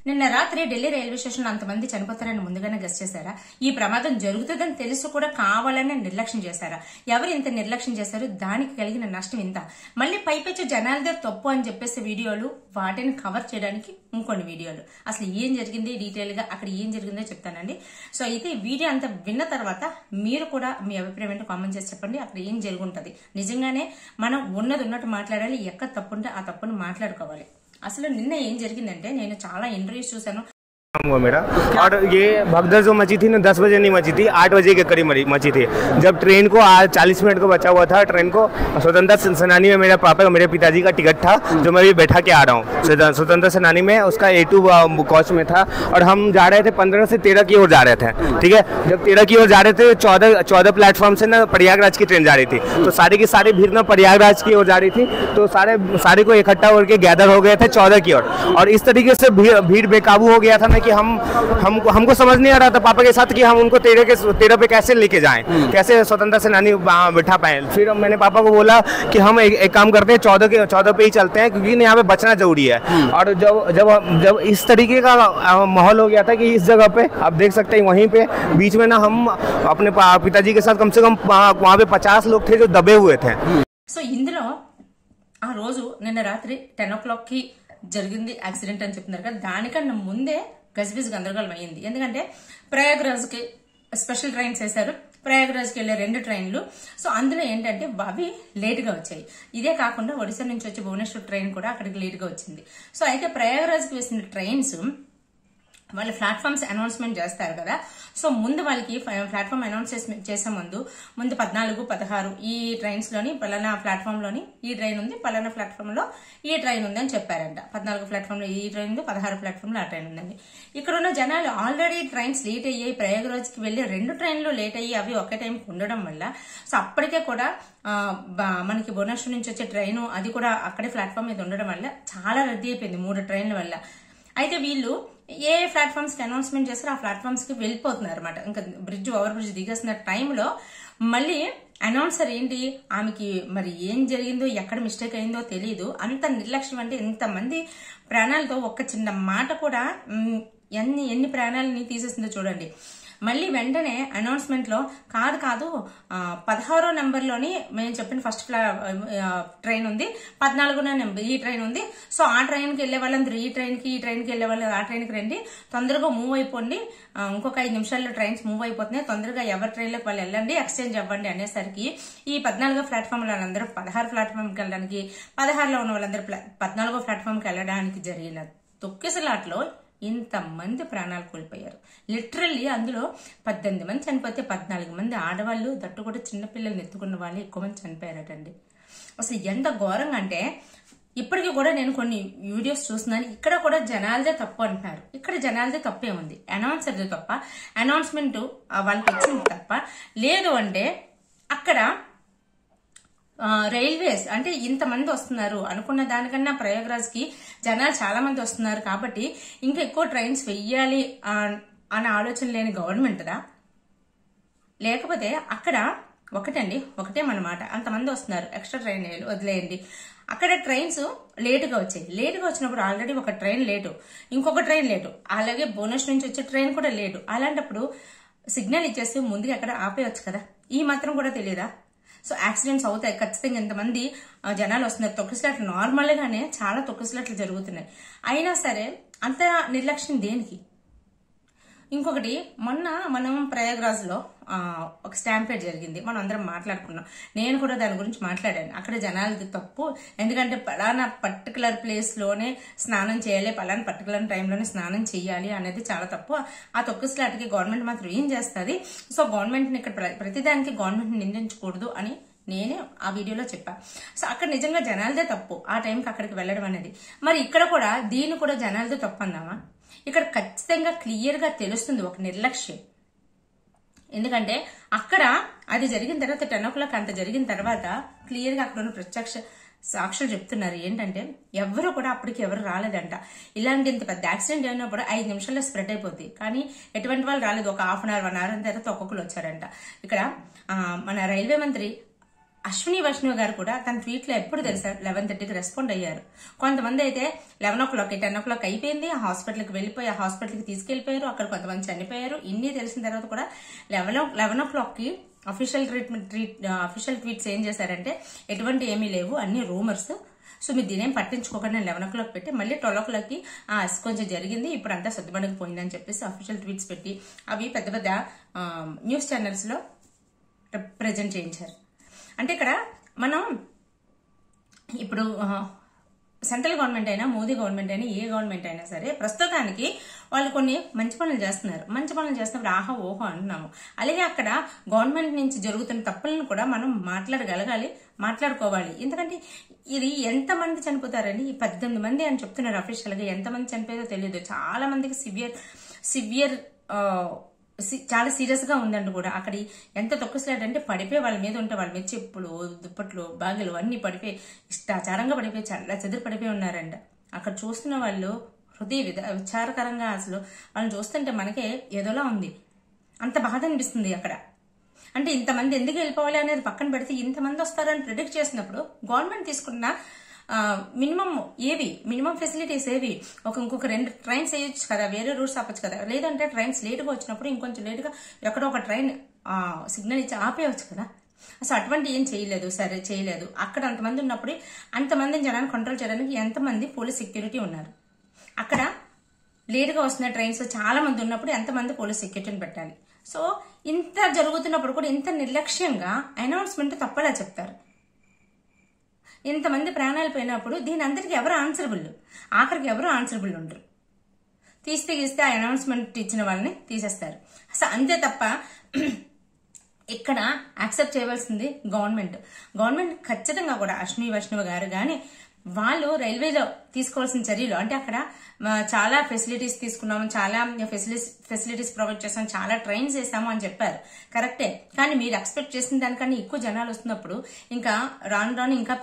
నిన్న రాత్రి Delhi railway station అంతమంది చనిపోతారని ముందుగానే గెస్ చేశారా? ఈ ప్రమాదం జరుగుతుందని తెలుసు కూడా కావాలని నిర్లక్ష్యం చేశారా? ఎవరు ఇంత నిర్లక్ష్యం చేశారు? దానికి కలిగిన నష్టం ఇంత. మళ్ళీ పైపెచ్చు జనాలదే తప్పు అని చెప్పేసి వీడియోలు, వాటిని కవర్ చేయడానికి ఇంకొన్ని వీడియోలు. అసలు ఏం జరిగింది డీటెయిల్ గా అక్కడ ఏం జరిగిందో చెప్తానండి. సో అయితే ఈ వీడియో అంతా విన్న తర్వాత మీరు కూడా మీ అభిప్రాయం ఏంటో కామెంట్ చేసి చెప్పండి. అక్కడ ఏం జరుగుంటది. నిజంగానే మనం ఉన్నది ఉన్నట్టు మాట్లాడాలి. ఎక్కడ తప్పుంటే ఆ తప్పును మాట్లాడుకోవాలి. అసలు నిన్న ఏం జరిగిందంటే నేను చాలా ఇంటర్వ్యూస్ చూసాను. हुआ मेरा और ये भगदड़ जो मची थी ना 10 बजे नहीं मची थी, 8 बजे के करीब मची थी, जब ट्रेन को आज 40 मिनट को बचा हुआ था। ट्रेन को स्वतंत्रता सेनानी में मेरे पिताजी का टिकट था जो मैं भी बैठा के आ रहा हूँ। स्वतंत्रता सेनानी में उसका A2 कोच में था और हम जा रहे थे 15 से 13 की ओर जा रहे थे। ठीक है, जब 13 की ओर जा रहे थे 14 प्लेटफॉर्म से ना प्रयागराज की ट्रेन जा रही थी, तो सारी की सारी भीड़ ना प्रयागराज की ओर जा रही थी। तो सारे को इकट्ठा होकर गैदर हो गए थे 14 की ओर, और इस तरीके से भीड़ बेकाबू हो गया था ना कि हमको समझ नहीं आ रहा था पापा के साथ कि हम उनको 13 पे कैसे लेके जाएं, कैसे स्वतंत्रता सेनानी बिठा पाए। फिर मैंने पापा को बोला कि हम एक काम करते हैं 14 पे ही चलते हैं, क्योंकि यहाँ पे बचना जरूरी है। और जब इस तरीके का माहौल हो गया था कि इस जगह पे आप देख सकते हैं, वहीं पे बीच में ना हम अपने पिताजी के साथ कम से कम वहाँ पे 50 लोग थे जो दबे हुए थे। సో ఇందులో ఆ రోజు నిన్న రాత్రి 10 o'clock కి జరిగింది యాక్సిడెంట్ అని చెప్తున్నారు కదా, దానికన్నా ముందే గజిబిజి గందరగోళం అయ్యింది. ఎందుకంటే ప్రయాగ్రాజ్ కి స్పెషల్ ట్రైన్స్ వేశారు. ప్రయాగ్రాజ్ కి వెళ్లే 2 ట్రైన్లు. సో అందులో ఏంటంటే అవి లేట్ గా వచ్చాయి. ఇదే కాకుండా ఒడిశా నుంచి వచ్చే భువనేశ్వర్ ట్రైన్ కూడా అక్కడికి లేట్ గా వచ్చింది. సో అయితే ప్రయాగ్రాజ్ కి వేసిన ట్రైన్స్ వాళ్ళు ప్లాట్ఫామ్స్ అనౌన్స్మెంట్ చేస్తారు కదా. సో ముందు వాళ్ళకి ప్లాట్ఫామ్ అనౌన్స్ చేసే ముందు 14, 16 ఈ ట్రైన్స్ లోని పలానా ప్లాట్ఫామ్ లోని ఈ ట్రైన్ ఉంది, పలానా ప్లాట్ఫామ్ లో ఈ ట్రైన్ ఉంది అని చెప్పారంట. 14 ప్లాట్ఫామ్ లో ఈ ట్రైన్ ఉంది, 16 ప్లాట్ఫామ్ లో ఆ ట్రైన్ ఉందండి. ఇక్కడ ఉన్న జనాలు ఆల్రెడీ ట్రైన్స్ లేట్ అయ్యాయి, ప్రయాగరాజ్ కి వెళ్లి 2 ట్రైన్లు లేట్ అయ్యి అవి ఒకే టైంకి ఉండడం వల్ల సో అప్పటికే కూడా మనకి భువనేశ్వర్ నుంచి వచ్చే ట్రైన్ అది కూడా అక్కడే ప్లాట్ఫామ్ మీద ఉండడం వల్ల చాలా రద్దీ అయిపోయింది 3 ట్రైన్ల వల్ల. అయితే వీళ్ళు ఏ ప్లాట్ఫామ్స్ కి అనౌన్స్మెంట్ చేస్తారో ఆ ప్లాట్ఫామ్స్ కి వెళ్ళిపోతున్నారు అనమాట. ఇంకా ఓవర్ బ్రిడ్జ్ దిగేసిన టైంలో మళ్ళీ అనౌన్సర్ ఏంటి, ఆమెకి మరి ఏం జరిగిందో ఎక్కడ మిస్టేక్ అయిందో తెలియదు. అంత నిర్లక్ష్యం అంటే ఇంతమంది ప్రాణాలతో ఒక్క చిన్న మాట కూడా ఎన్ని ప్రాణాలని తీసేసిందో చూడండి. మళ్ళీ వెంటనే అనౌన్స్మెంట్ లో కాదు 16వ నెంబర్లోని మేము చెప్పిన ఫస్ట్ ట్రైన్ ఉంది, 14వ నెంబర్ ఈ ట్రైన్ ఉంది. సో ఆ ట్రైన్ కి వెళ్లే వాళ్ళందరూ ఈ ట్రైన్ కి వెళ్లే వాళ్ళు ఆ ట్రైన్ కి రండి, తొందరగా మూవ్ అయిపోండి, ఇంకొక 5 నిమిషాల్లో ట్రైన్స్ మూవ్ అయిపోతున్నాయి, తొందరగా ఎవరి ట్రైన్ లోకి వాళ్ళు వెళ్ళండి, ఎక్స్చేంజ్ అవ్వండి అనేసరికి ఈ 14వ ప్లాట్ఫామ్ లో వాళ్ళందరూ 16 ప్లాట్ఫామ్ కి వెళ్ళడానికి, 16లో ఉన్న వాళ్ళందరూ 14వ ప్లాట్ఫామ్ కి వెళ్ళడానికి జరిగిన తొక్కిసలాట్లో ఇంతమంది ప్రాణాలు కోల్పోయారు. లిటరల్లీ అందులో 18 మంది చనిపోతే 14 మంది ఆడవాళ్ళు, దట్టు కూడా చిన్నపిల్లల్ని ఎత్తుకున్న వాళ్ళు ఎక్కువ మంది చనిపోయారటండి. అసలు ఎంత ఘోరంగా అంటే ఇప్పటికీ కూడా నేను కొన్ని వీడియోస్ చూస్తున్నాను. ఇక్కడ కూడా జనాలదే తప్పు అంటున్నారు. ఇక్కడ జనాలదే తప్పే ఉంది, అనౌన్సర్దే తప్ప, అనౌన్స్మెంట్ వాళ్ళకి వచ్చింది తప్ప. లేదు అంటే అక్కడ రైల్వేస్ అంటే ఇంతమంది వస్తున్నారు అనుకున్న దానికన్నా ప్రయాగ్రాజ్ కి జనాలు చాలా మంది వస్తున్నారు కాబట్టి ఇంకా ఎక్కువ ట్రైన్స్ వెయ్యాలి అనే ఆలోచన లేని గవర్నమెంట్ దా, లేకపోతే అక్కడ ఒకటే మనమాట అంతమంది వస్తున్నారు, ఎక్స్ట్రా ట్రైన్ వదిలేయండి. అక్కడ ట్రైన్స్ లేటుగా వచ్చాయి. లేటుగా వచ్చినప్పుడు ఆల్రెడీ ఒక ట్రైన్ లేటు, ఇంకొక ట్రైన్ లేటు, అలాగే భువనేశ్వర్ నుంచి వచ్చే ట్రైన్ కూడా లేటు. అలాంటప్పుడు సిగ్నల్ ఇచ్చేసి ముందుగా అక్కడ ఆపేయచ్చు కదా. ఈ మాత్రం కూడా తెలియదా? సో యాక్సిడెంట్స్ అవుతాయి ఖచ్చితంగా. ఎంతమంది జనాలు వస్తున్నారు, తొక్కిసలాట్లు నార్మల్ గానే చాలా తొక్కిసలాట్లు జరుగుతున్నాయి. అయినా సరే అంత నిర్లక్ష్యం దేనికి? ఇంకొకటి, మొన్న మనం ప్రయాగ్రాజ్ లో ఒక స్టాంపేడ్ జరిగింది, మనం అందరం మాట్లాడుకున్నాం. నేను కూడా దాని గురించి మాట్లాడాను. అక్కడ జనాలది తప్పు, ఎందుకంటే పలానా పర్టికులర్ ప్లేస్ లోనే స్నానం చేయాలి, పలానా పర్టికులర్ టైంలోనే స్నానం చేయాలి అనేది చాలా తప్పు. ఆ తొక్కిసలాటకి గవర్నమెంట్ మాత్రం ఏం చేస్తుంది? సో గవర్నమెంట్ ని ఇక్కడ ప్రతిదానికి గవర్నమెంట్ ని నిందించకూడదు అని నేనే ఆ వీడియోలో చెప్పా. సో అక్కడ నిజంగా జనాలదే తప్పు ఆ టైంకి అక్కడికి వెళ్ళడం అనేది. మరి ఇక్కడ కూడా దీన్ని కూడా జనాలదే తప్పు అందామా? ఇక్కడ ఖచ్చితంగా క్లియర్ గా తెలుస్తుంది ఒక నిర్లక్ష్యం. ఎందుకంటే అక్కడ అది జరిగిన తర్వాత 10 o'clock అంత జరిగిన తర్వాత క్లియర్ గా అక్కడ ఉన్న ప్రత్యక్ష సాక్షులు చెప్తున్నారు ఏంటంటే ఎవరు కూడా అప్పటికి ఎవరు రాలేదంట. ఇలాంటి ఇంత పెద్ద యాక్సిడెంట్ అయినప్పుడు 5 నిమిషాల్లో స్ప్రెడ్ అయిపోద్ది, కానీ ఎటువంటి వాళ్ళు రాలేదు. ఒక 1/2 hour 1 hour తర్వాత ఒక్కొక్కరు వచ్చారంట. ఇక్కడ మన రైల్వే మంత్రి అశ్విని వైష్ణవ్ గారు కూడా తన ట్వీట్ లో ఎప్పుడు తెలుసా 11:30కి రెస్పాండ్ అయ్యారు. కొంతమంది అయితే 11 o'clock 10 o'clock అయిపోయింది, ఆ హాస్పిటల్కి వెళ్ళిపోయి ఆ హాస్పిటల్కి తీసుకెళ్లిపోయారు, అక్కడ కొంతమంది చనిపోయారు. ఇన్ని తెలిసిన తర్వాత కూడా 11 o'clockకి అఫీషియల్ ట్వీట్స్ ఏం చేశారంటే ఎటువంటి ఏమీ లేవు, అన్ని రూమర్స్, సో మీరు దీనేం పట్టించుకోకుండా 11 o'clock పెట్టి మళ్ళీ 12 o'clockకి కొంచెం జరిగింది, ఇప్పుడు అంతా సర్దుబడిపోయిందని చెప్పేసి అఫీషియల్ ట్వీట్స్ పెట్టి అవి పెద్ద పెద్ద న్యూస్ ఛానల్స్ లో ప్రజెంట్ చేయించారు. అంటే ఇక్కడ మనం ఇప్పుడు సెంట్రల్ గవర్నమెంట్ అయినా మోదీ గవర్నమెంట్ అయినా ఏ గవర్నమెంట్ అయినా సరే ప్రస్తుతానికి వాళ్ళు కొన్ని మంచి పనులు చేస్తున్నారు. మంచి పనులు చేస్తున్నప్పుడు ఆహా ఓహో అంటున్నాము. అలాగే అక్కడ గవర్నమెంట్ నుంచి జరుగుతున్న తప్పులను కూడా మనం మాట్లాడగలగాలి, మాట్లాడుకోవాలి. ఎందుకంటే ఇది ఎంతమంది చనిపోతారని 18 మంది అని చెప్తున్నారు అఫీషియల్ గా. ఎంతమంది చనిపోయారో తెలియదు. చాలా మందికి సివియర్ చాలా సీరియస్ గా ఉందండి కూడా. అక్కడ ఎంత తొక్కసలాట అంటే పడిపోయి వాళ్ళ మీద ఉంటే వాళ్ళ మీద చెప్పులు, దుప్పట్లు, బాగులు అన్ని పడిపోయి ఇష్టాచారంగా పడిపోయి చాలా చెదురు పడిపోయి ఉన్నారంట. అక్కడ చూస్తున్న వాళ్ళు హృదయ విచారకరంగా అసలు వాళ్ళని చూస్తుంటే మనకే ఏదోలా ఉంది, అంత బాధ అనిపిస్తుంది అక్కడ. అంటే ఇంతమంది ఎందుకు వెళ్ళిపోవాలి అనేది పక్కన పెడితే ఇంతమంది వస్తారని ప్రిడిక్ట్ చేసినప్పుడు గవర్నమెంట్ తీసుకున్న మినిమం ఫెసిలిటీస్ ఏవి? ఇంకొక 2 ట్రైన్స్ వేయొచ్చు కదా, వేరే రూట్స్ ఆపచ్చు కదా, లేదంటే ట్రైన్స్ లేటుగా వచ్చినప్పుడు ఇంకొంచెం లేటుగా ఎక్కడో ఒక ట్రైన్ సిగ్నల్ ఇచ్చి ఆపేయవచ్చు కదా. అసలు అటువంటి ఏం చేయలేదు. సరే చేయలేదు. అక్కడ అంతమంది ఉన్నప్పుడు అంతమందిని జనాన్ని కంట్రోల్ చేయడానికి ఎంతమంది పోలీస్ సెక్యూరిటీ ఉన్నారు? అక్కడ లేటుగా వస్తున్న ట్రైన్స్ చాలా మంది ఉన్నప్పుడు ఎంతమంది పోలీస్ సెక్యూరిటీని పెట్టాలి? సో ఇంత జరుగుతున్నప్పుడు కూడా ఇంత నిర్లక్ష్యంగా అనౌన్స్మెంట్ తప్పలా చెప్తారు. ఇంతమంది ప్రాణాలు పోయినప్పుడు దీని అందరికి ఎవరు ఆన్సరబుల్? ఆఖరికి ఎవరు ఆన్సరబుల్ ఉండరు. గీస్తే ఆ అనౌన్స్మెంట్ ఇచ్చిన వాళ్ళని తీసేస్తారు. అసలు అంతే తప్ప ఇక్కడ యాక్సెప్ట్ చేయవలసింది గవర్నమెంట్ ఖచ్చితంగా కూడా అశ్విని వైష్ణవ్ గారు గాని వాళ్ళు రైల్వేలో తీసుకోవాల్సిన చర్యలు అంటే అక్కడ చాలా ఫెసిలిటీస్ తీసుకున్నాము, చాలా ఫెసిలిటీస్ ప్రొవైడ్ చేసాం, చాలా ట్రైన్స్ వేసాము అని చెప్పారు. కరెక్టే. కానీ మీరు ఎక్స్పెక్ట్ చేసిన దానికన్నా ఎక్కువ జనాలు వస్తున్నప్పుడు ఇంకా రాను ఇంకా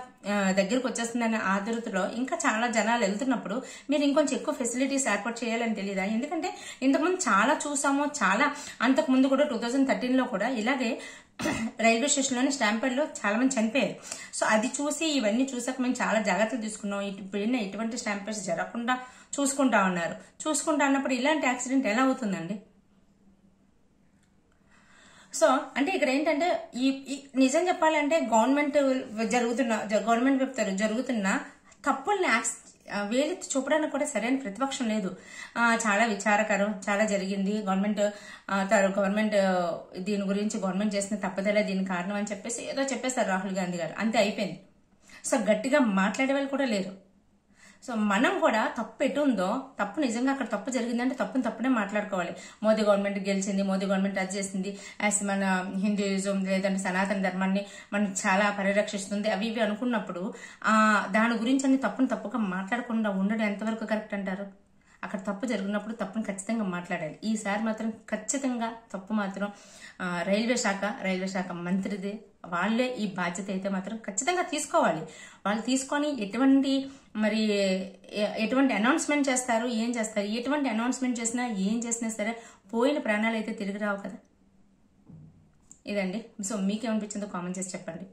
దగ్గరకు వచ్చేస్తుందనే ఆదురతలో ఇంకా చాలా జనాలు వెళ్తున్నప్పుడు మీరు ఇంకొంచెం ఎక్కువ ఫెసిలిటీస్ ఏర్పాటు చేయాలని తెలియదా? ఎందుకంటే ఇంతకుముందు చాలా చూసాము. చాలా అంతకుముందు కూడా 2013లో కూడా ఇలాగే రైల్వే స్టేషన్ లోని స్టాంపేడ్ లో చాలా మంది చనిపోయారు. సో అది చూసి ఇవన్నీ చూసాక మేము చాలా జాగ్రత్తలు తీసుకున్నాం. ఇప్పుడైనా ఎటువంటి స్టాంపేడ్స్ జరగకుండా చూసుకుంటా అన్నప్పుడు ఇలాంటి యాక్సిడెంట్ ఎలా అవుతుందండి? సో అంటే ఇక్కడ ఏంటంటే ఈ నిజం చెప్పాలంటే గవర్నమెంట్ జరుగుతున్న తప్పుల్ని వేలెత్తి చూపడానికి కూడా సరైన ప్రతిపక్షం లేదు. చాలా విచారకరం, చాలా జరిగింది. గవర్నమెంట్ దీని గురించి గవర్నమెంట్ చేసిన తప్పదలే దీని కారణం అని చెప్పేసి ఏదో చెప్పేశారు రాహుల్ గాంధీ గారు, అంతే అయిపోయింది. సో గట్టిగా మాట్లాడే వాళ్ళు కూడా లేరు. సో మనం కూడా తప్పు ఎటు ఉందో, తప్పు నిజంగా అక్కడ తప్పు జరిగిందంటే తప్పునే మాట్లాడుకోవాలి. మోదీ గవర్నమెంట్ గెలిచింది, మోదీ గవర్నమెంట్ అది చేసింది, మన హిందూయిజం లేదంటే సనాతన ధర్మాన్ని మనం చాలా పరిరక్షిస్తుంది అవి ఇవి అనుకున్నప్పుడు దాని గురించి అన్ని తప్పుగా మాట్లాడకుండా ఉండడం ఎంతవరకు కరెక్ట్ అంటారు? అక్కడ తప్పు జరిగినప్పుడు తప్పును ఖచ్చితంగా మాట్లాడాలి. ఈసారి మాత్రం ఖచ్చితంగా తప్పు మాత్రం రైల్వే శాఖ మంత్రిదే. వాళ్లే ఈ బాధ్యత అయితే మాత్రం ఖచ్చితంగా తీసుకోవాలి. వాళ్ళు తీసుకొని ఎటువంటి అనౌన్స్మెంట్ చేస్తారు, ఏం చేస్తారు? ఎటువంటి అనౌన్స్మెంట్ చేసినా ఏం చేసినా సరే పోయిన ప్రాణాలు అయితే తిరిగి రావు కదా. ఇదండి. సో మీకేమనిపించిందో కామెంట్ చేసి చెప్పండి.